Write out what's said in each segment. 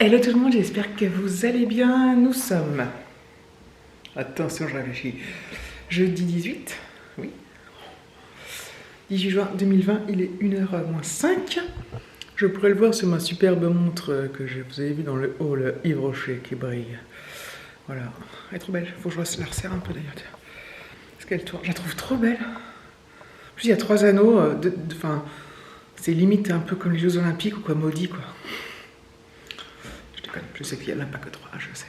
Hello tout le monde, j'espère que vous allez bien. Nous sommes... Attention, je réfléchis. Jeudi 18, oui. 18 juin 2020, il est 1h moins 5. Je pourrais le voir sur ma superbe montre que vous avez vu dans le hall Yves Rocher qui brille. Voilà, elle est trop belle. Faut que je la resserre un peu d'ailleurs. Parce qu'elle tourne, je la trouve trop belle. En plus, il y a 3 anneaux. Enfin, c'est limite un peu comme les Jeux Olympiques ou quoi, maudit quoi. Je sais qu'il n'y en a pas que 3. Je sais.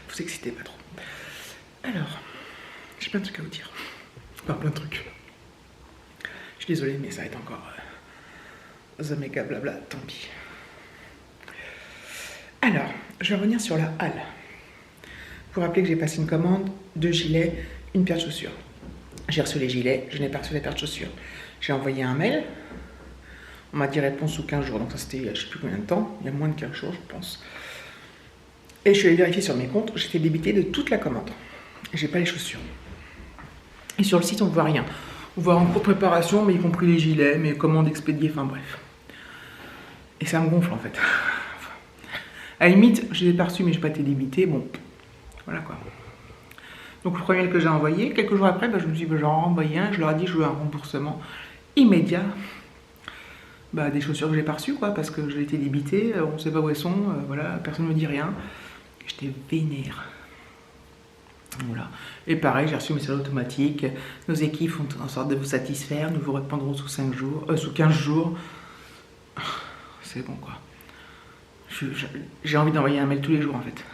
Vous excitez pas trop. Alors, j'ai plein de trucs à vous dire. Enfin, plein de trucs. Je suis désolée, mais ça va être encore the méga blabla, tant pis. Alors, je vais revenir sur la halle. Pour rappeler que j'ai passé une commande, 2 gilets, une paire de chaussures. J'ai reçu les gilets, je n'ai pas reçu les paires de chaussures. J'ai envoyé un mail. On m'a dit réponse sous 15 jours, donc ça c'était je ne sais plus combien de temps, il y a moins de 15 jours je pense. Et je suis allée vérifier sur mes comptes, j'étais débité de toute la commande. J'ai pas les chaussures. Et sur le site on ne voit rien. On voit en cours de préparation, mais y compris les gilets, mes commandes expédiées, enfin bref. Et ça me gonfle en fait. À la limite, je les ai pas reçus mais je n'ai pas été débité, bon, voilà quoi. Donc le premier mail que j'ai envoyé, quelques jours après, je me suis dit, j'en renvoie un, je leur ai dit, je veux un remboursement immédiat. Des chaussures que j'ai pas reçues quoi, parce que j'ai été débité, on sait pas où elles sont, voilà, personne ne me dit rien. J'étais vénère. Voilà. Et pareil, j'ai reçu un message automatique. Nos équipes font en sorte de vous satisfaire, nous vous répondrons sous 5 jours, sous 15 jours. C'est bon quoi. J'ai envie d'envoyer un mail tous les jours en fait.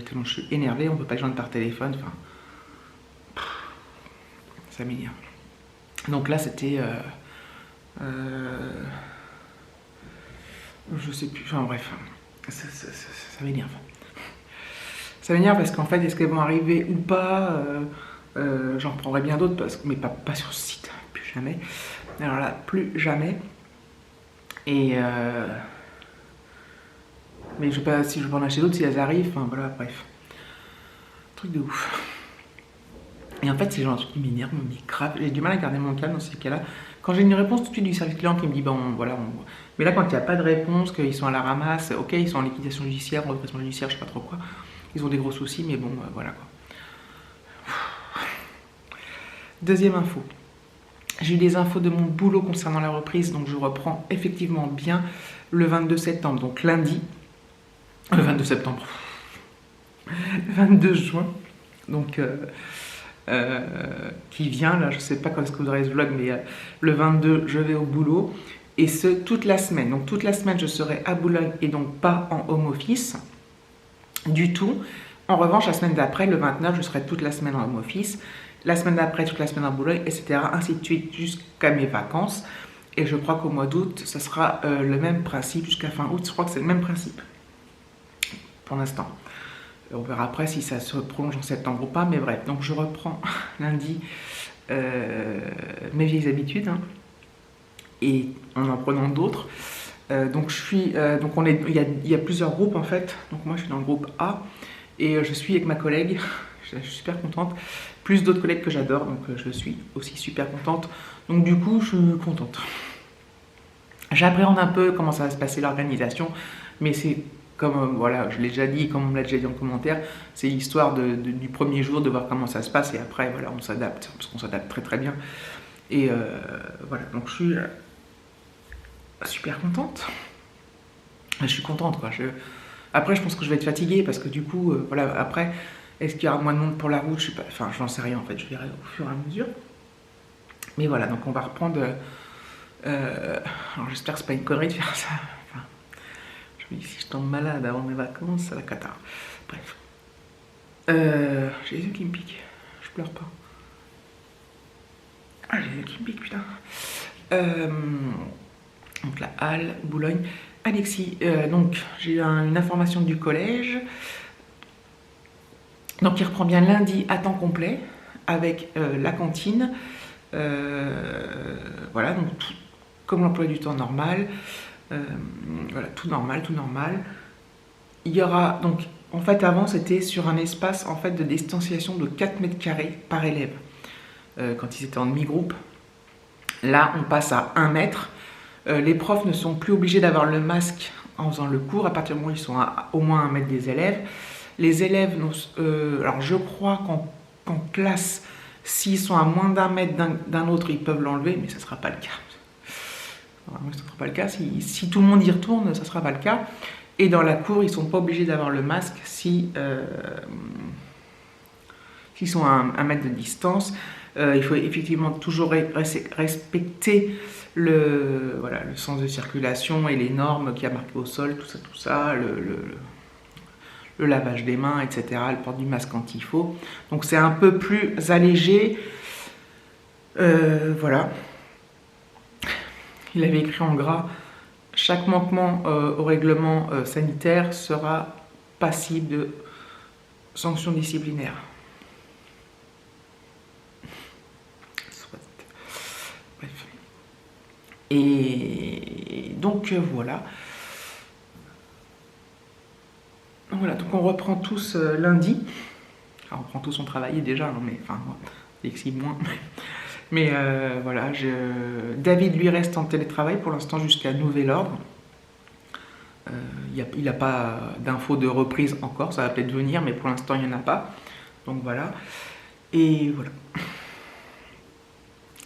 Tellement je suis énervée, on peut pas le joindre par téléphone, enfin. Ça m'énerve. Donc là c'était je sais plus, enfin bref, ça m'énerve. Ça m'énerve parce qu'en fait, est-ce qu'elles vont arriver ou pas, j'en prendrai bien d'autres, mais pas sur ce site, plus jamais. Alors là, plus jamais. Et mais je sais pas si je vais en acheter d'autres si elles arrivent, enfin voilà, bref. Truc de ouf. Et en fait, c'est genre un truc qui m'énerve, mais grave. J'ai du mal à garder mon calme dans ces cas-là. Quand j'ai une réponse tout de suite du service client qui me dit, bon, voilà, mais là, quand il n'y a pas de réponse, qu'ils sont à la ramasse, ok, ils sont en liquidation judiciaire, en redressement judiciaire, je sais pas trop quoi. Ils ont des gros soucis, mais bon, voilà quoi. Deuxième info. J'ai eu des infos de mon boulot concernant la reprise, donc je reprends effectivement bien le 22 septembre, donc lundi. Le 22 septembre. Le 22 juin. Donc... qui vient, là je sais pas quand est-ce que vous aurez ce vlog, mais le 22 je vais au boulot, et ce toute la semaine. Donc toute la semaine je serai à Boulogne et donc pas en home office du tout. En revanche la semaine d'après, le 29, je serai toute la semaine en home office, la semaine d'après toute la semaine à Boulogne, etc. ainsi de suite jusqu'à mes vacances. Et je crois qu'au mois d'août ce sera le même principe, jusqu'à fin août je crois que c'est le même principe pour l'instant. On verra après si ça se prolonge en septembre ou pas, mais bref. Donc je reprends lundi mes vieilles habitudes, hein, et en prenant d'autres. Donc il y a plusieurs groupes en fait. Donc moi je suis dans le groupe A et je suis avec ma collègue. Je suis super contente. Plus d'autres collègues que j'adore, donc je suis aussi super contente. Donc du coup je suis contente. J'appréhende un peu comment ça va se passer l'organisation, mais c'est comme voilà, je l'ai déjà dit, comme on me l'a déjà dit en commentaire, c'est l'histoire du premier jour, de voir comment ça se passe, et après voilà, on s'adapte, parce qu'on s'adapte très très bien. Et voilà, donc je suis super contente. Je suis contente quoi. Après je pense que je vais être fatiguée, parce que du coup, voilà, après, est-ce qu'il y aura moins de monde pour la route, je sais pas, enfin j'en sais rien en fait, je verrai au fur et à mesure. Mais voilà, donc on va reprendre, alors j'espère que c'est pas une connerie de faire ça. Si je tombe malade avant mes vacances, c'est la cata. Bref. J'ai les yeux qui me piquent. Je pleure pas. Ah, j'ai les yeux qui me piquent, putain. Donc la halle, Boulogne. Alexis, donc j'ai eu une information du collège. Donc il reprend bien lundi à temps complet avec la cantine. Voilà, donc tout comme l'emploi du temps normal. Voilà, tout normal. Il y aura donc, en fait, avant c'était sur un espace en fait de distanciation de 4 mètres carrés par élève quand ils étaient en demi-groupe. Là, on passe à 1 mètre Les profs ne sont plus obligés d'avoir le masque en faisant le cours, à partir du moment où ils sont à au moins 1 mètre des élèves. Les élèves, alors je crois qu'en classe, s'ils sont à moins d'1 mètre d'un autre, ils peuvent l'enlever, mais ça ne sera pas le cas. Normalement, ça ne sera pas le cas. Si tout le monde y retourne, ça ne sera pas le cas. Et dans la cour, ils ne sont pas obligés d'avoir le masque s'ils sont à 1 mètre de distance. Il faut effectivement toujours respecter le sens de circulation et les normes qu'il y a marquées au sol, tout ça, le lavage des mains, etc., le port du masque quand il faut. Donc c'est un peu plus allégé. Voilà. Il avait écrit en gras, chaque manquement au règlement sanitaire sera passible de sanctions disciplinaires. Bref. Et donc voilà. Voilà, donc on reprend tous lundi. Enfin, on reprend tous, on travaillait déjà, hein, mais enfin, Alexis moins. Mais voilà, David lui reste en télétravail pour l'instant jusqu'à nouvel ordre. Il n'a pas d'infos de reprise encore, ça va peut-être venir, mais pour l'instant il n'y en a pas. Donc voilà. Et voilà.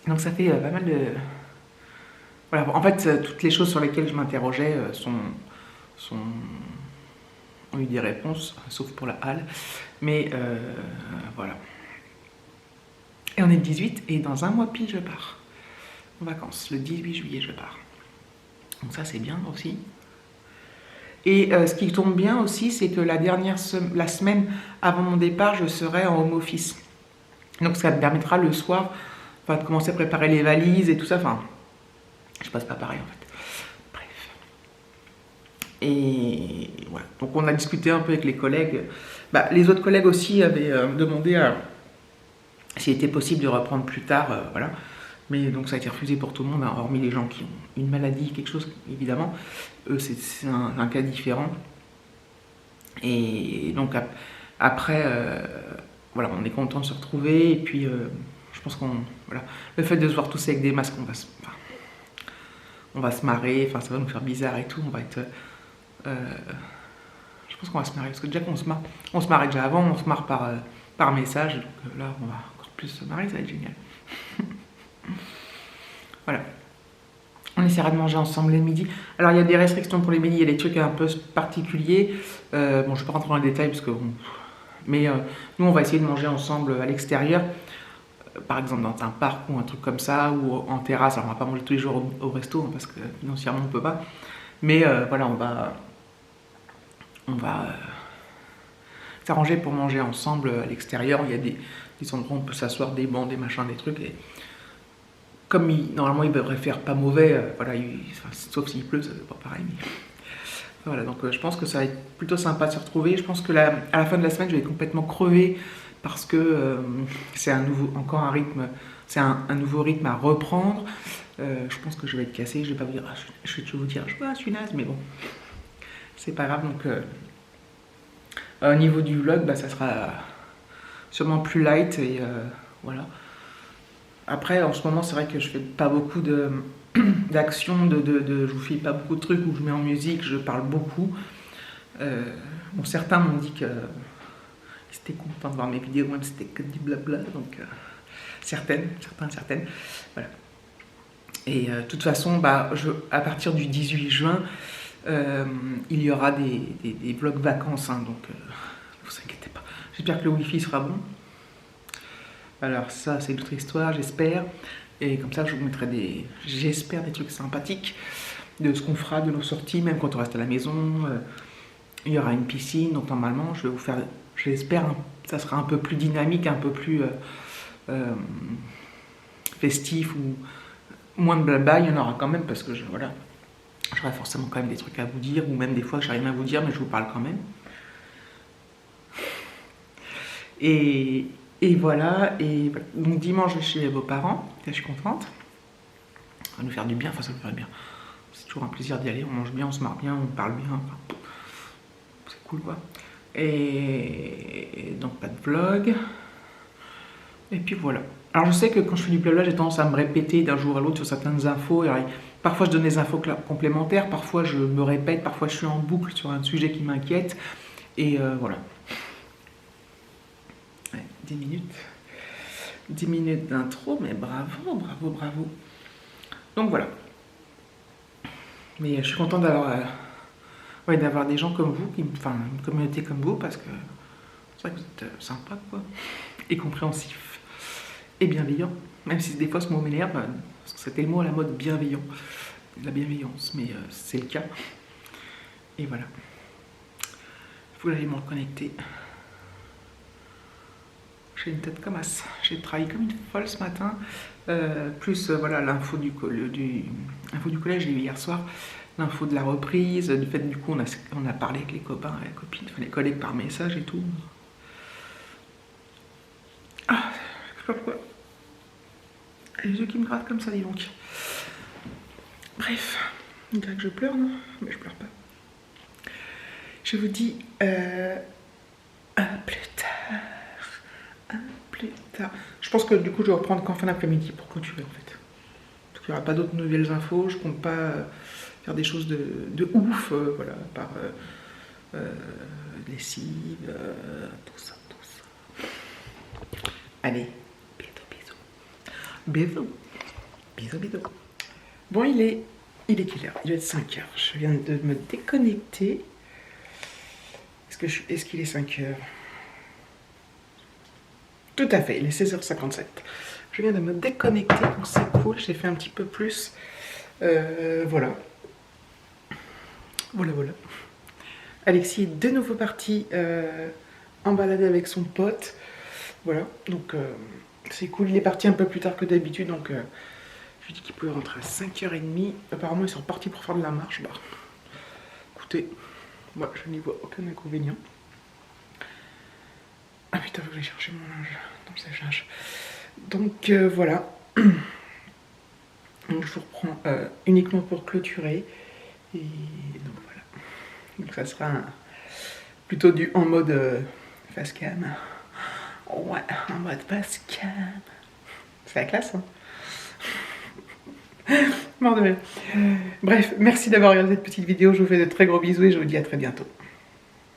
Donc ça fait pas mal de... Voilà, en fait, toutes les choses sur lesquelles je m'interrogeais ont eu des réponses, sauf pour la halle. Mais voilà. Et on est le 18, et dans un mois pile, je pars en vacances. Le 18 juillet, je pars. Donc ça, c'est bien aussi. Et ce qui tombe bien aussi, c'est que la semaine avant mon départ, je serai en home office. Donc ça me permettra le soir de commencer à préparer les valises et tout ça. Enfin, je passe pas pareil en fait. Bref. Et voilà. Donc on a discuté un peu avec les collègues. Les autres collègues aussi avaient demandé s'il était possible de reprendre plus tard. Voilà. Mais donc ça a été refusé pour tout le monde, hein, hormis les gens qui ont une maladie, quelque chose, évidemment. Eux, c'est un cas différent. Et donc après, voilà, on est content de se retrouver. Et puis, je pense voilà, le fait de se voir tous avec des masques, on va se marrer. Enfin, ça va nous faire bizarre et tout. On va être, je pense qu'on va se marrer parce que déjà qu'on on se marrait déjà avant, on se marre par message. Donc là, on va encore plus se marrer, ça va être génial. Voilà. On essaiera de manger ensemble les midis. Alors il y a des restrictions pour les midis, il y a des trucs un peu particuliers. Bon, je ne vais pas rentrer dans les détails parce que mais nous on va essayer de manger ensemble à l'extérieur, par exemple dans un parc ou un truc comme ça, ou en terrasse. Alors on va pas manger tous les jours au resto hein, parce que financièrement on peut pas. Mais voilà, on va s'arranger pour manger ensemble à l'extérieur. Il y a des endroits où on peut s'asseoir, des bancs, des machins, des trucs. Et comme normalement il devrait faire pas mauvais, voilà, sauf s'il pleut, ça c'est pas pareil. Mais voilà, donc je pense que ça va être plutôt sympa de se retrouver. Je pense que à la fin de la semaine, je vais être complètement crevé parce que c'est encore un rythme, c'est un nouveau rythme à reprendre. Je pense que je vais être cassé. Je vais pas vous dire, je vais toujours vous dire, je suis naze, mais bon, c'est pas grave. Donc au niveau du vlog, ça sera sûrement plus light et voilà. Après, en ce moment, c'est vrai que je fais pas beaucoup d'actions, je vous file pas beaucoup de trucs où je mets en musique, je parle beaucoup. Bon, certains m'ont dit que c'était content de voir mes vidéos, même si c'était que du blabla, donc certaines. Voilà. Et de toute façon, à partir du 18 juin, il y aura des vlogs vacances, hein, donc ne vous inquiétez pas. J'espère que le wifi sera bon. Alors ça, c'est une autre histoire, j'espère. Et comme ça, je vous mettrai j'espère, des trucs sympathiques de ce qu'on fera de nos sorties, même quand on reste à la maison. Il y aura une piscine, donc normalement, je vais vous faire, j'espère, ça sera un peu plus dynamique, un peu plus festif ou moins de blabla. Il y en aura quand même parce que voilà, j'aurai forcément quand même des trucs à vous dire, ou même des fois que j'arrive à vous dire, mais je vous parle quand même. Et voilà, donc dimanche je vais chez vos parents, je suis contente. Ça va nous faire du bien, enfin ça nous faire du bien. C'est toujours un plaisir d'y aller, on mange bien, on se marre bien, on parle bien, enfin, c'est cool quoi. Et donc pas de vlog. Et puis voilà. Alors je sais que quand je fais du blabla, j'ai tendance à me répéter d'un jour à l'autre sur certaines infos. Alors, Parfois je donne des infos complémentaires, parfois je me répète, parfois je suis en boucle sur un sujet qui m'inquiète. Et voilà. Ouais, 10 minutes. 10 minutes d'intro, mais bravo, bravo, bravo. Donc voilà. Mais je suis contente d'avoir ouais, d'avoir des gens comme vous, enfin une communauté comme vous, parce que c'est vrai que vous êtes sympa, quoi. Et compréhensif. Et bienveillant. Même si des fois ce mot m'énerve, parce que c'était le mot à la mode bienveillant. La bienveillance, mais c'est le cas. Et voilà. Il faut que j'aille me reconnecter. J'ai une tête comme as. J'ai travaillé comme une folle ce matin. Plus voilà l'info du collège, j'ai eu hier soir. L'info de la reprise, du fait du coup on a parlé avec les copains, les copines, enfin les collègues par message et tout. Ah, je sais pas pourquoi. Les yeux qui me grattent comme ça, dis donc. Bref, on dirait que je pleure, non? Mais je pleure pas. Je vous dis à plus tard. À plus tard. Je pense que du coup je vais reprendre qu'en fin d'après-midi pour clôturer en fait. Parce qu'il n'y aura pas d'autres nouvelles infos, je compte pas faire des choses de ouf, voilà, par lessive, tout ça. Allez, bisous. Bisous. Bon, il est quelle heure? Il doit être 5 heures. Je viens de me déconnecter. Est-ce qu'il est 5 heures? Tout à fait, il est 16h57. Je viens de me déconnecter, donc c'est cool. J'ai fait un petit peu plus. Voilà. Voilà. Alexis est de nouveau parti en balade avec son pote. Voilà, donc c'est cool. Il est parti un peu plus tard que d'habitude, donc je lui ai dit qu'il pouvait rentrer à 5h30. Apparemment, ils sont partis pour faire de la marche. Bah, écoutez, moi, je n'y vois aucun inconvénient. Ah putain, faut que j'aille chercher mon linge dans le séchage. Donc voilà. Donc je vous reprends uniquement pour clôturer. Et donc voilà. Donc ça sera plutôt en mode face cam. Ouais, en mode face cam. C'est la classe, hein. Mort de rire. Bref, merci d'avoir regardé cette petite vidéo. Je vous fais de très gros bisous et je vous dis à très bientôt.